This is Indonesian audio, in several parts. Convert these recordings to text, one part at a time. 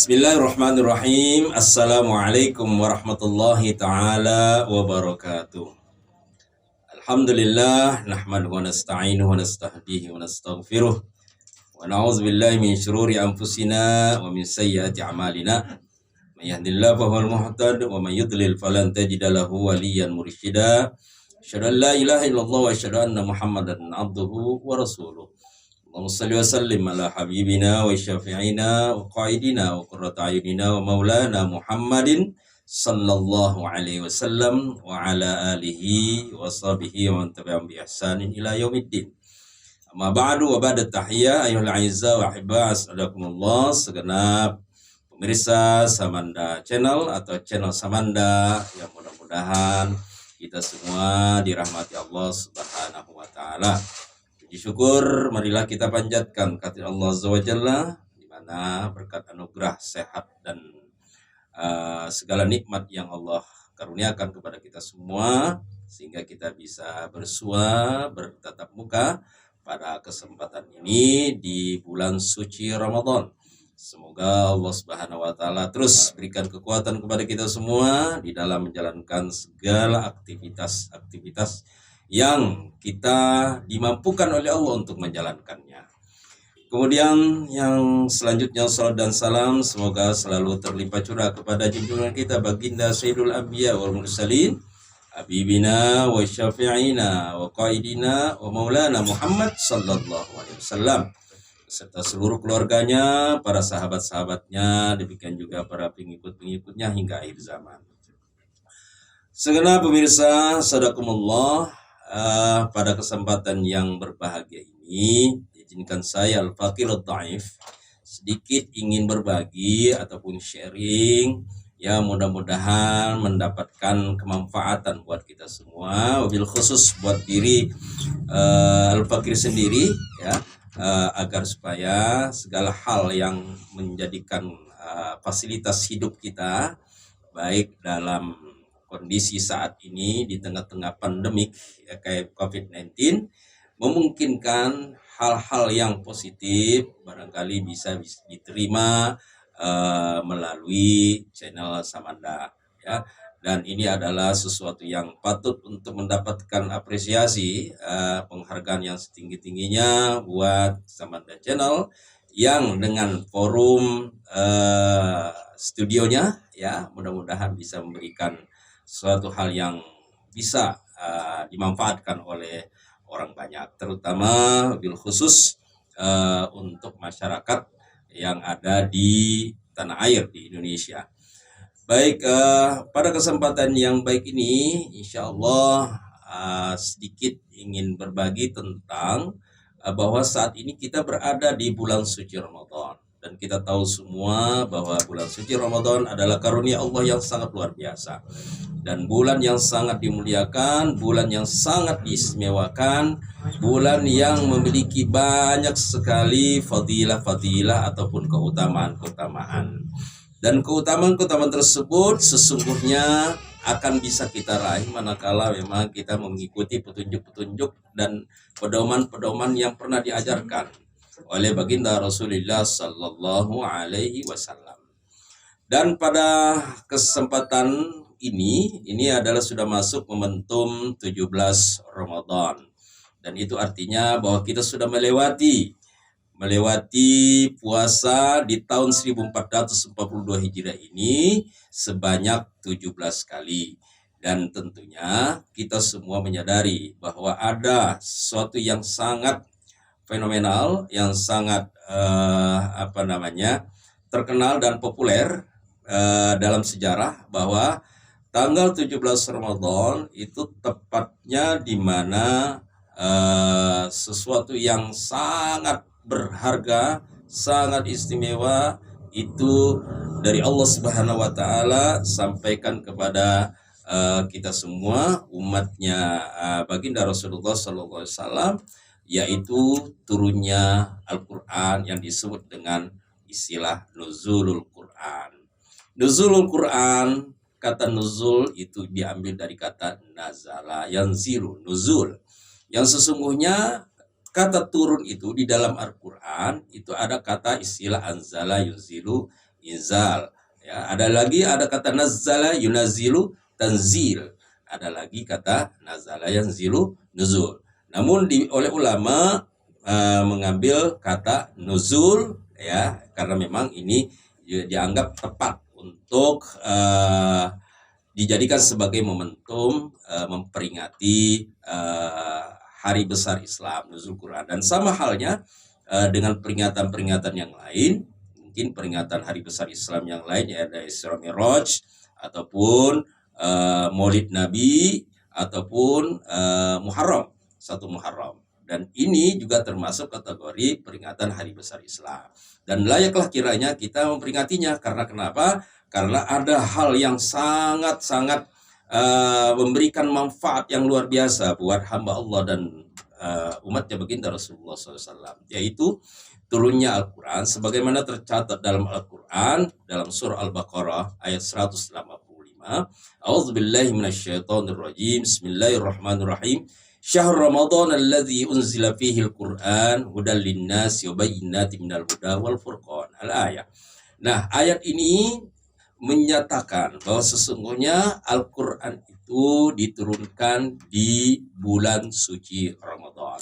Bismillahirrahmanirrahim. Assalamualaikum warahmatullahi ta'ala wabarakatuh. Alhamdulillah, nahmaduhu wa nasta'inuhu wa nastahdihi wa nastaghfiruh. Wa na'udzu billahi min syururi anfusina wa min sayyiati a'malina. May yahdihillahu fahuwal muhtad wa may yudlil falan tajida lahu waliyyan mursyida. Asyhadu an la ilaha illallah wa asyhadu anna Muhammadan abduhu wa rasuluh. Allahumma salli wa sallim ala habibina wa syafi'ina wa qaidina wa qurrata ayunina wa maulana Muhammadin sallallahu alaihi wasallam wa ala alihi wa sahbihi wa man tabi'ahum bi ihsanin ila yaumiddin. Amma ba'du wa ba'da tahiyya ayyuhal a'izza wa ahibba, assalamualaikum segenap pemirsa Samanda Channel atau channel Samanda yang mudah-mudahan kita semua dirahmati Allah Subhanahu wa taala. Puji syukur marilah kita panjatkan kehadirat Allah Azza wa Jalla, di mana berkat anugerah sehat dan segala nikmat yang Allah karuniakan kepada kita semua sehingga kita bisa bersua bertatap muka pada kesempatan ini di bulan suci Ramadan. Semoga Allah Subhanahu wa taala terus berikan kekuatan kepada kita semua di dalam menjalankan segala aktivitas yang kita dimampukan oleh Allah untuk menjalankannya. Kemudian yang selanjutnya salat dan salam semoga selalu terlimpah curah kepada junjungan kita baginda Sayyidul Anbiya wal Mursalin, habibina wa syafi'ina wa qaidina wa maulana Muhammad sallallahu alaihi wasallam, serta seluruh keluarganya, para sahabat-sahabatnya, demikian juga para pengikut-pengikutnya hingga akhir zaman. Segenap pemirsa, sadakumullah, pada kesempatan yang berbahagia ini izinkan saya Al-Faqir Al-Dhaif sedikit ingin berbagi ataupun sharing ya, mudah-mudahan mendapatkan kemanfaatan buat kita semua, wabil khusus buat diri Al-Faqir sendiri ya, agar supaya segala hal yang menjadikan fasilitas hidup kita baik dalam kondisi saat ini di tengah-tengah pandemik ya, kayak COVID-19 memungkinkan hal-hal yang positif barangkali bisa diterima melalui channel Samanda ya, dan ini adalah sesuatu yang patut untuk mendapatkan apresiasi, penghargaan yang setinggi-tingginya buat Samanda Channel yang dengan forum studionya ya, mudah-mudahan bisa memberikan suatu hal yang bisa dimanfaatkan oleh orang banyak, terutama bil khusus untuk masyarakat yang ada di tanah air di Indonesia. Baik, pada kesempatan yang baik ini insya Allah sedikit ingin berbagi tentang bahwa saat ini kita berada di bulan suci Ramadan. Dan kita tahu semua bahwa bulan suci Ramadan adalah karunia Allah yang sangat luar biasa. Dan bulan yang sangat dimuliakan, bulan yang sangat diistimewakan, bulan yang memiliki banyak sekali fadilah-fadilah ataupun keutamaan-keutamaan. Dan keutamaan-keutamaan tersebut sesungguhnya akan bisa kita raih manakala memang kita mengikuti petunjuk-petunjuk dan pedoman-pedoman yang pernah diajarkan oleh baginda Rasulullah sallallahu alaihi wasallam. Dan pada kesempatan ini adalah sudah masuk momentum 17 Ramadan. Dan itu artinya bahwa kita sudah melewati puasa di tahun 1442 Hijriah ini sebanyak 17 kali. Dan tentunya kita semua menyadari bahwa ada sesuatu yang sangat fenomenal, yang sangat terkenal dan populer dalam sejarah, bahwa tanggal 17 Ramadan itu tepatnya di mana sesuatu yang sangat berharga, sangat istimewa itu dari Allah Subhanahu wa taala sampaikan kepada kita semua umatnya baginda Rasulullah sallallahu alaihi wasallam, yaitu turunnya Al-Quran yang disebut dengan istilah nuzulul Quran. Nuzulul Quran, kata nuzul itu diambil dari kata nazala, yanzilu, nuzul. Yang sesungguhnya kata turun itu di dalam Al-Quran itu ada kata istilah anzala yunzilu, inzal. Ya, ada kata nazzala yunazzilu tanzil. Ada lagi kata nazala yanzilu nuzul. Namun oleh ulama mengambil kata nuzul ya, karena memang ini dianggap tepat untuk dijadikan sebagai momentum memperingati hari besar Islam, nuzul Quran. Dan sama halnya dengan peringatan-peringatan yang lain, mungkin peringatan hari besar Islam yang lain, ya ada Isra Mi'raj, ataupun Maulid Nabi, ataupun Muharram, 1 Muharram. Dan ini juga termasuk kategori peringatan hari besar Islam. Dan layaklah kiranya kita memperingatinya. Karena kenapa? Karena ada hal yang sangat-sangat memberikan manfaat yang luar biasa buat hamba Allah dan umatnya baginda Rasulullah SAW, yaitu turunnya Al-Quran sebagaimana tercatat dalam Al-Quran dalam surah Al-Baqarah ayat 185. A'udzubillahi minasyaitonirrajim. Bismillahirrahmanirrahim. Syahr Ramadan alladzi unzila fihi al-Qur'an hudal linnasi wa bayyinatin minal huda wal furqan. Al-ayah. Nah, ayat ini menyatakan bahwa sesungguhnya Al-Quran itu diturunkan di bulan suci Ramadan.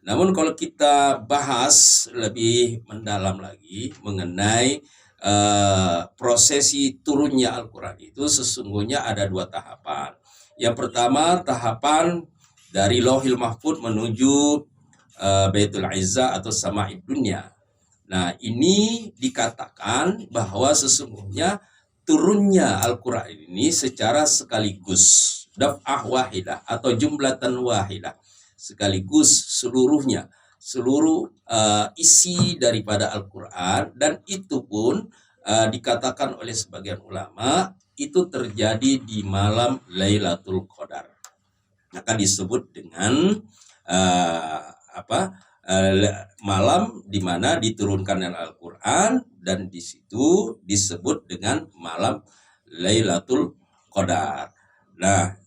Namun kalau kita bahas lebih mendalam lagi mengenai prosesi turunnya Al-Quran itu, sesungguhnya ada 2 tahapan. Yang pertama, tahapan dari Lauhil Mahfuz menuju Baitul Izzah atau Sama'id Dunya. Nah, ini dikatakan bahwa sesungguhnya turunnya Al-Quran ini secara sekaligus, daf'ah wahidah atau jumlatan wahidah, sekaligus seluruhnya, seluruh isi daripada Al-Quran. Dan itu pun dikatakan oleh sebagian ulama itu terjadi di malam Lailatul Qadar. Maka disebut dengan malam di mana diturunkan Al-Quran, dan di situ disebut dengan malam Lailatul Qadar. Nah,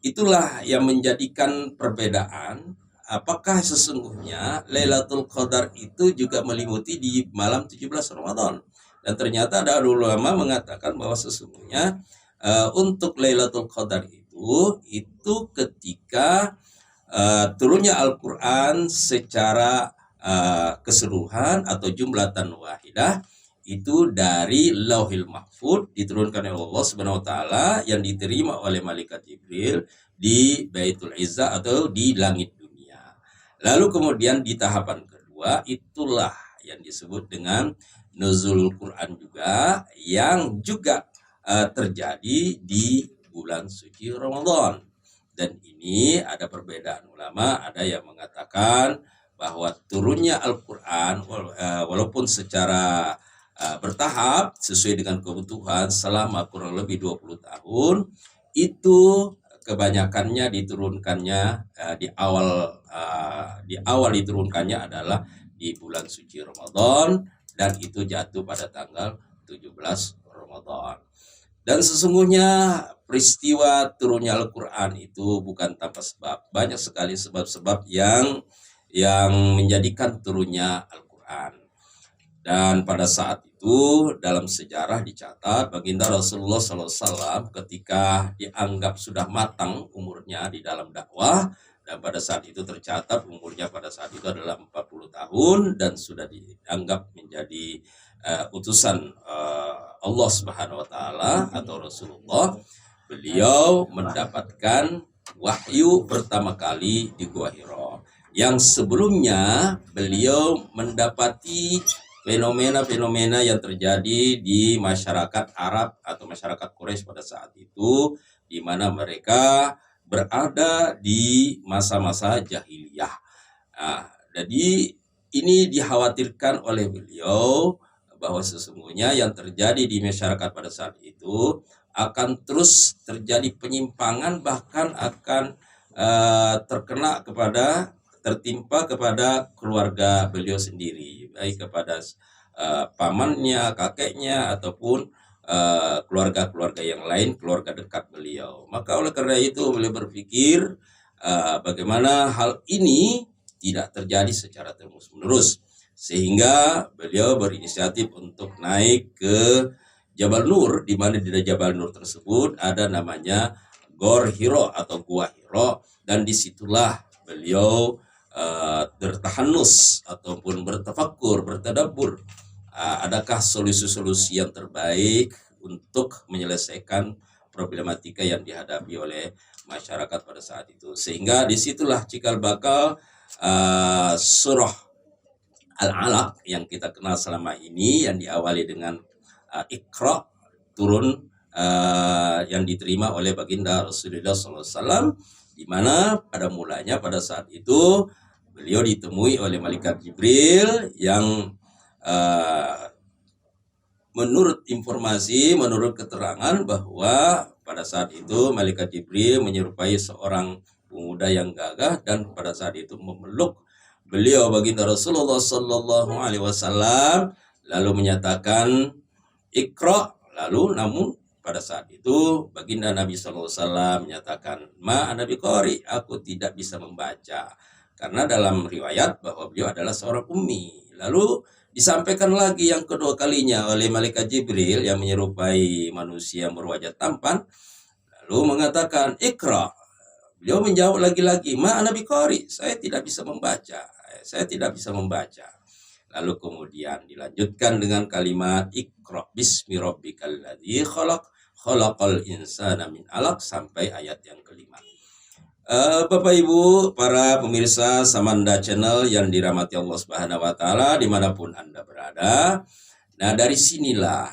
itulah yang menjadikan perbedaan. Apakah sesungguhnya Lailatul Qadar itu juga meliputi di malam 17 Ramadan? Dan ternyata ada ulama mengatakan bahwa sesungguhnya untuk Lailatul Qadar itu ketika turunnya Al-Quran secara keseluruhan atau jumlatan wahidah itu dari Lauhil Mahfuz, diturunkan oleh Allah Subhanahu wa taala, yang diterima oleh malaikat Jibril di Baitul Izzah atau di langit dunia. Lalu kemudian di tahapan kedua itulah yang disebut dengan nuzul Quran juga, yang juga terjadi di bulan suci Ramadan. Dan ini ada perbedaan ulama, ada yang mengatakan bahwa turunnya Al-Quran walaupun secara bertahap sesuai dengan kebutuhan selama kurang lebih 20 tahun, itu kebanyakannya diturunkannya di awal diturunkannya adalah di bulan suci Ramadan, dan itu jatuh pada tanggal 17 Ramadan. Dan sesungguhnya peristiwa turunnya Al-Quran itu bukan tanpa sebab. Banyak sekali sebab-sebab yang menjadikan turunnya Al-Quran. Dan pada saat itu dalam sejarah dicatat baginda Rasulullah SAW ketika dianggap sudah matang umurnya di dalam dakwah, dan pada saat itu tercatat umurnya pada saat itu adalah 40 tahun dan sudah dianggap menjadi utusan Allah Subhanahu wa taala atau Rasulullah. Beliau mendapatkan wahyu pertama kali di Gua Hira. Yang sebelumnya beliau mendapati fenomena-fenomena yang terjadi di masyarakat Arab atau masyarakat Quraisy pada saat itu, di mana mereka berada di masa-masa jahiliyah. Nah, jadi ini dikhawatirkan oleh beliau bahwa sesungguhnya yang terjadi di masyarakat pada saat itu akan terus terjadi penyimpangan, bahkan akan tertimpa kepada keluarga beliau sendiri, baik kepada pamannya, kakeknya, ataupun keluarga-keluarga yang lain, keluarga dekat beliau. Maka oleh karena itu beliau berpikir bagaimana hal ini tidak terjadi secara terus-menerus. Sehingga beliau berinisiatif untuk naik ke Jabal Nur, di mana di Jabal Nur tersebut ada namanya Gor Hiro atau Gua Hiro, dan disitulah beliau bertahanus ataupun bertafakkur, bertadabbur, adakah solusi-solusi yang terbaik untuk menyelesaikan problematika yang dihadapi oleh masyarakat pada saat itu. Sehingga disitulah cikal bakal surah Al-Alaq yang kita kenal selama ini, yang diawali dengan Iqra, turun yang diterima oleh baginda Rasulullah SAW, di mana pada mulanya pada saat itu beliau ditemui oleh malaikat Jibril yang menurut informasi, menurut keterangan bahwa pada saat itu malaikat Jibril menyerupai seorang pemuda yang gagah, dan pada saat itu memeluk beliau baginda Rasulullah Sallallahu Alaihi Wasallam, lalu menyatakan Iqra. Lalu namun pada saat itu baginda Nabi Sallallahu Alaihi Wasallam menyatakan, ma ana biqari, aku tidak bisa membaca, karena dalam riwayat bahwa beliau adalah seorang ummi. Lalu disampaikan lagi yang kedua kalinya oleh malaikat Jibril yang menyerupai manusia berwajah tampan, lalu mengatakan Iqra. Beliau menjawab lagi-lagi, ma ana biqari, saya tidak bisa membaca, saya tidak bisa membaca. Lalu kemudian dilanjutkan dengan kalimat Iqra bismi rabbikal ladzi khalaq, khalaqal insana min 'alaq, sampai ayat yang kelima. Bapak Ibu, para pemirsa Samanda Channel yang dirahmati Allah Subhanahu wa taala dimanapun Anda berada. Nah, dari sinilah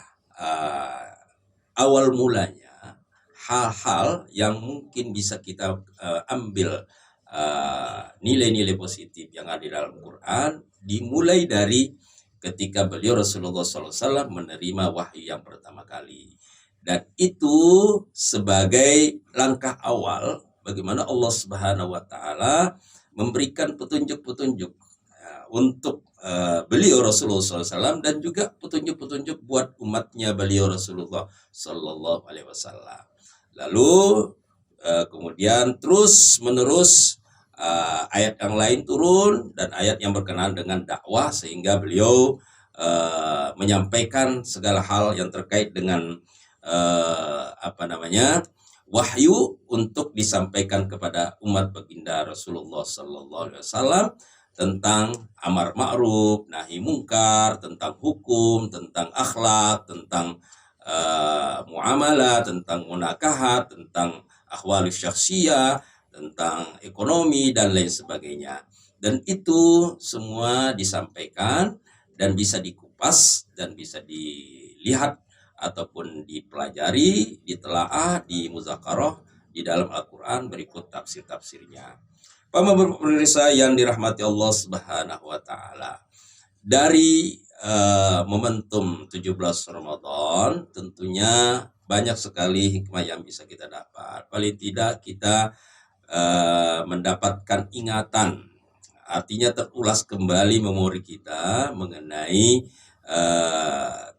awal mulanya hal-hal yang mungkin bisa kita ambil nilai-nilai positif yang ada di dalam Quran, dimulai dari ketika beliau Rasulullah SAW menerima wahyu yang pertama kali. Dan itu sebagai langkah awal bagaimana Allah Subhanahu wa taala memberikan petunjuk-petunjuk untuk beliau Rasulullah SAW, dan juga petunjuk-petunjuk buat umatnya beliau Rasulullah Sallallahu Alaihi Wasallam. Lalu kemudian terus menerus ayat yang lain turun, dan ayat yang berkenaan dengan dakwah, sehingga beliau menyampaikan segala hal yang terkait dengan wahyu untuk disampaikan kepada umat baginda Rasulullah Sallallahu Alaihi Wasallam tentang amar ma'ruf, nahi mungkar, tentang hukum, tentang akhlak, tentang muamalah, tentang munakahat, tentang ahwalus syakhsiyah, tentang ekonomi dan lain sebagainya. Dan itu semua disampaikan dan bisa dikupas dan bisa dilihat ataupun dipelajari, ditelaah, dimuzakarah di dalam Al-Quran berikut tafsir-tafsirnya. Para pemirsa yang dirahmati Allah Subhanahu wa taala, dari momentum 17 Ramadan tentunya banyak sekali hikmah yang bisa kita dapat. Paling tidak kita mendapatkan ingatan, artinya terulas kembali memori kita mengenai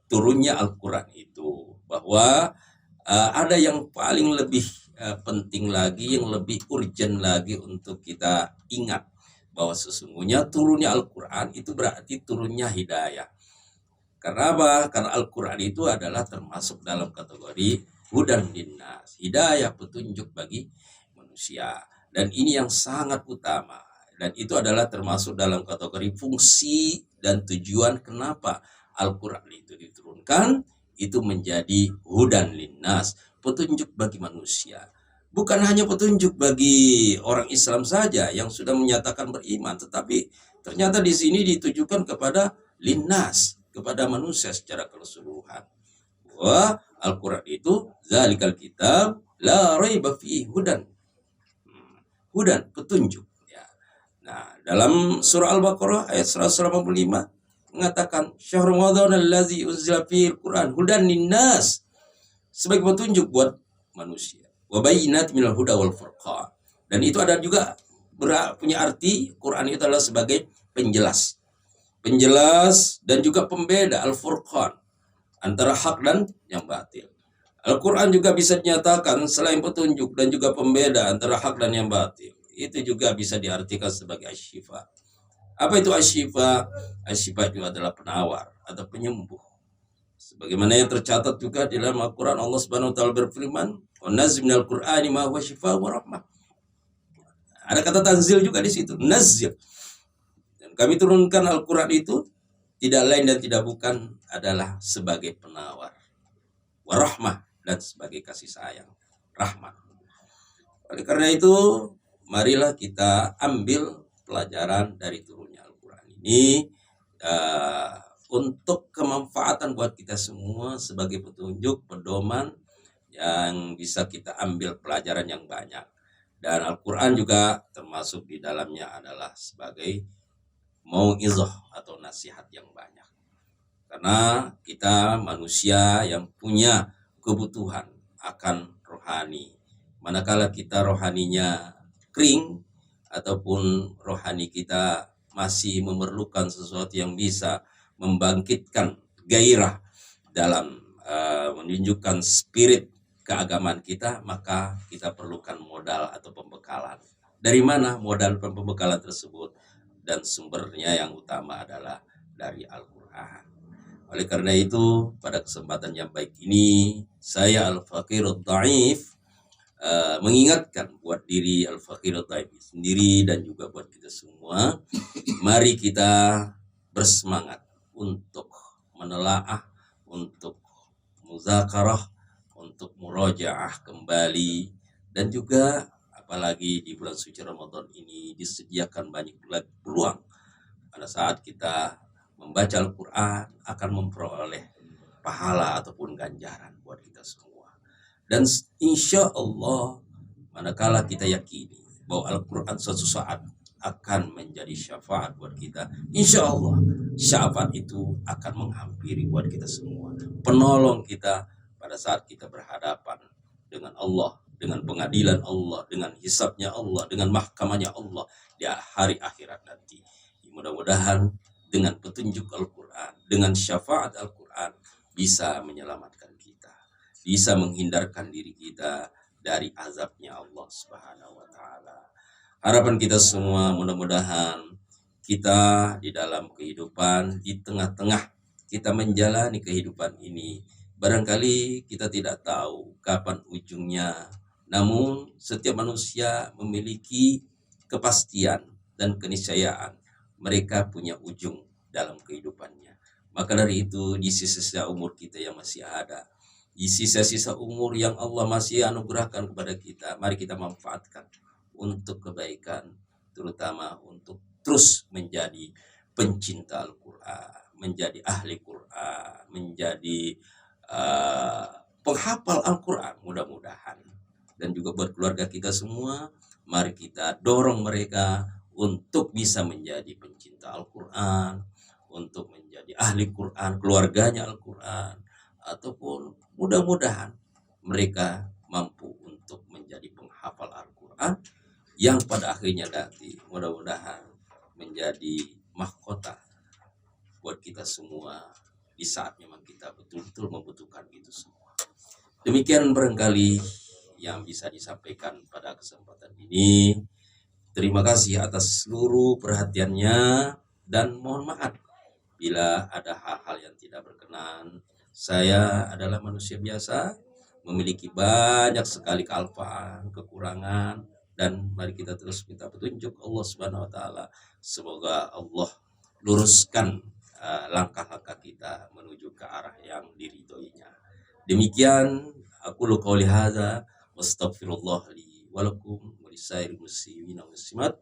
turunnya Al-Quran itu, bahwa ada yang paling lebih penting lagi, yang lebih urgent lagi untuk kita ingat, bahwa sesungguhnya turunnya Al-Quran itu berarti turunnya hidayah. Karena apa? Karena Al-Quran itu adalah termasuk dalam kategori hudan linnas, hidayah, petunjuk bagi manusia. Dan ini yang sangat utama, dan itu adalah termasuk dalam kategori fungsi dan tujuan kenapa Al-Quran itu diturunkan, itu menjadi hudan linnas, petunjuk bagi manusia. Bukan hanya petunjuk bagi orang Islam saja yang sudah menyatakan beriman, tetapi ternyata di sini ditujukan kepada linnas, kepada manusia secara keseluruhan. Wah, Al-Quran itu zalikal kitab la raiba fihi hudan. Hudan, petunjuk. Ya. Nah, dalam surah Al-Baqarah ayat 185 mengatakan syahrul ramadan allazi unzila fihil Quran hudan linnas, sebagai petunjuk buat manusia. Wa bayyinat minal huda wal furqan. Dan itu ada juga punya arti, Quran itu adalah sebagai penjelas. Penjelas dan juga pembeda, al-furqan, antara hak dan yang batil. Al-Quran juga bisa dinyatakan selain petunjuk dan juga pembeda antara hak dan yang batil, itu juga bisa diartikan sebagai asyifa. Apa itu asyifa? Asyifa itu adalah penawar atau penyembuh. Sebagaimana yang tercatat juga di dalam Al-Quran, Allah Subhanahu wa taala berfirman, "Wa nazzil minal Qur'ani ma huwa syifaa'un wa rahmah." Ada kata tanzil juga di situ, nazzil. Dan kami turunkan Al-Quran itu tidak lain dan tidak bukan adalah sebagai penawar, warahmah, dan sebagai kasih sayang, rahmat. Oleh karena itu, marilah kita ambil pelajaran dari turunnya Al-Quran ini untuk kemanfaatan buat kita semua sebagai petunjuk, pedoman yang bisa kita ambil pelajaran yang banyak. Dan Al-Quran juga termasuk di dalamnya adalah sebagai mau'izah atau nasihat yang banyak. Karena kita manusia yang punya kebutuhan akan rohani. Manakala kita rohaninya kering ataupun rohani kita masih memerlukan sesuatu yang bisa membangkitkan gairah dalam menunjukkan spirit keagamaan kita, maka kita perlukan modal atau pembekalan. Dari mana modal pembekalan tersebut? Dan sumbernya yang utama adalah dari Al-Quran. Oleh karena itu, pada kesempatan yang baik ini, saya Al-Faqirud Dhaif mengingatkan buat diri Al-Faqirud Dhaif sendiri dan juga buat kita semua, mari kita bersemangat untuk menelaah, untuk muzakarah, untuk murojaah kembali, dan juga apalagi di bulan suci Ramadan ini disediakan banyak peluang pada saat kita membaca Al-Quran akan memperoleh pahala ataupun ganjaran buat kita semua. Dan insya Allah manakala kita yakini bahwa Al-Quran suatu saat akan menjadi syafaat buat kita, insya Allah syafaat itu akan menghampiri buat kita semua, penolong kita pada saat kita berhadapan dengan Allah, dengan pengadilan Allah, dengan hisabnya Allah, dengan mahkamahnya Allah di hari akhirat nanti. Mudah-mudahan dengan petunjuk Al-Quran, dengan syafaat Al-Quran bisa menyelamatkan kita, bisa menghindarkan diri kita dari azabnya Allah Subhanahu wa taala. Harapan kita semua mudah-mudahan kita di dalam kehidupan, di tengah-tengah kita menjalani kehidupan ini, barangkali kita tidak tahu kapan ujungnya. Namun setiap manusia memiliki kepastian dan keniscayaan. Mereka punya ujung dalam kehidupannya. Maka dari itu di sisa-sisa umur kita yang masih ada, di sisa-sisa umur yang Allah masih anugerahkan kepada kita, mari kita manfaatkan untuk kebaikan, terutama untuk terus menjadi pencinta Al-Quran, menjadi ahli Quran, menjadi penghafal Al-Quran mudah-mudahan. Dan juga buat keluarga kita semua, mari kita dorong mereka untuk bisa menjadi pencinta Al-Quran, untuk menjadi ahli Quran, keluarganya Al-Quran, ataupun mudah-mudahan mereka mampu untuk menjadi penghafal Al-Quran yang pada akhirnya nanti mudah-mudahan menjadi mahkota buat kita semua di saat memang kita betul-betul membutuhkan itu semua. Demikian barangkali yang bisa disampaikan pada kesempatan ini. Terima kasih atas seluruh perhatiannya dan mohon maaf bila ada hal-hal yang tidak berkenan. Saya adalah manusia biasa, memiliki banyak sekali kealpaan, kekurangan, dan mari kita terus minta petunjuk Allah Subhanahu wa taala. Semoga Allah luruskan langkah-langkah kita menuju ke arah yang diridhoinya. Demikian aku qouli hadza wastaghfirullah li wa lakum wa lisairil muslimin wal muslimat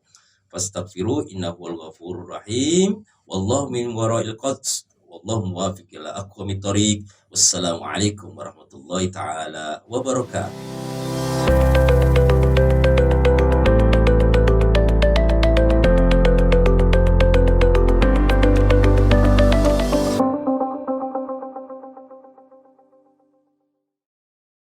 fastaghfiru innahu wal ghafurur rahim wallahu min wara'il qadr wallahu muwaffiq ila aqwamit thoriq. Wassalamualaikum warahmatullahi taala wabarakatuh.